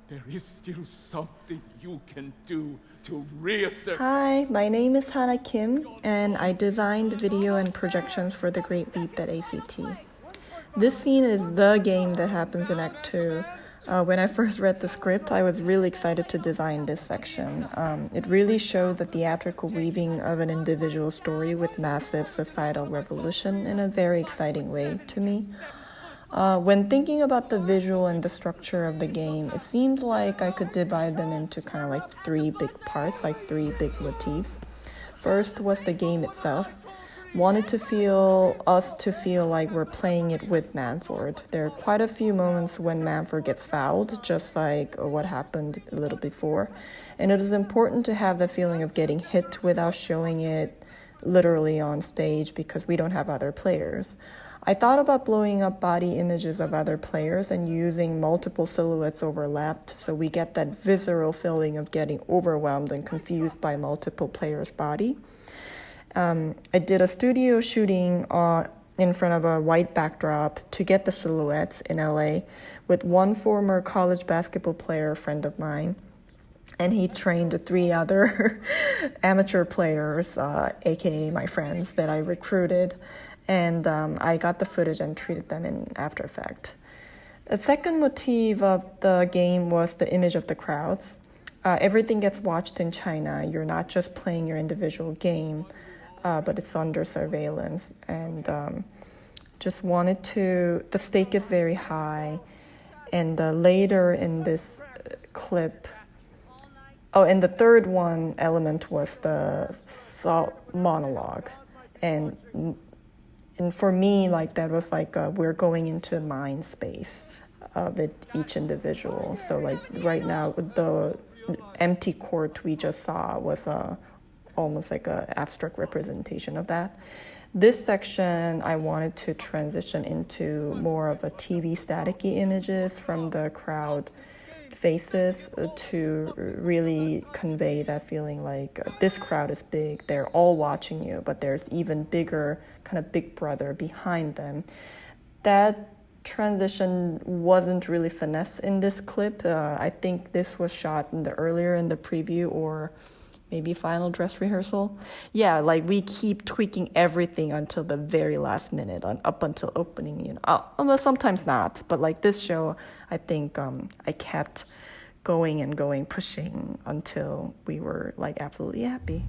there is still something you can do to reassert. Hi, my name is Hana Kim, and I designed video and projections for The Great Leap at A.C.T. This scene is the game that happens in Act 2. When I first read the script, I was really excited to design this section. It really showed the theatrical weaving of an individual story with massive societal revolution in a very exciting way to me. When thinking about the visual and the structure of the game, it seemed like I could divide them into kind of like three big parts, like three big motifs. First was the game itself. Wanted us to feel like we're playing it with Manford. There are quite a few moments when Manford gets fouled, just like what happened a little before. And it is important to have the feeling of getting hit without showing it literally on stage because we don't have other players. I thought about blowing up body images of other players and using multiple silhouettes overlapped so we get that visceral feeling of getting overwhelmed and confused by multiple players' body. I did a studio shooting in front of a white backdrop to get the silhouettes in LA with one former college basketball player friend of mine. And he trained 3 other amateur players, aka my friends that I recruited. And I got the footage and treated them in After Effects. A second motif of the game was the image of the crowds. Everything gets watched in China. You're not just playing your individual game, but it's under surveillance. And the stake is very high. And later in this clip, and the third element was the monologue. And for me, like that was like we're going into a mind space of each individual. So like right now, the empty court we just saw was almost like an abstract representation of that. This section, I wanted to transition into more of a TV staticky images from the crowd faces to really convey that feeling like this crowd is big, they're all watching you, but there's even bigger kind of big brother behind them. That transition wasn't really finesse in this clip. I think this was shot earlier in the preview or maybe final dress rehearsal. Yeah, like we keep tweaking everything until the very last minute, up until opening, well, sometimes not, but like this show, I think I kept going and pushing until we were like absolutely happy.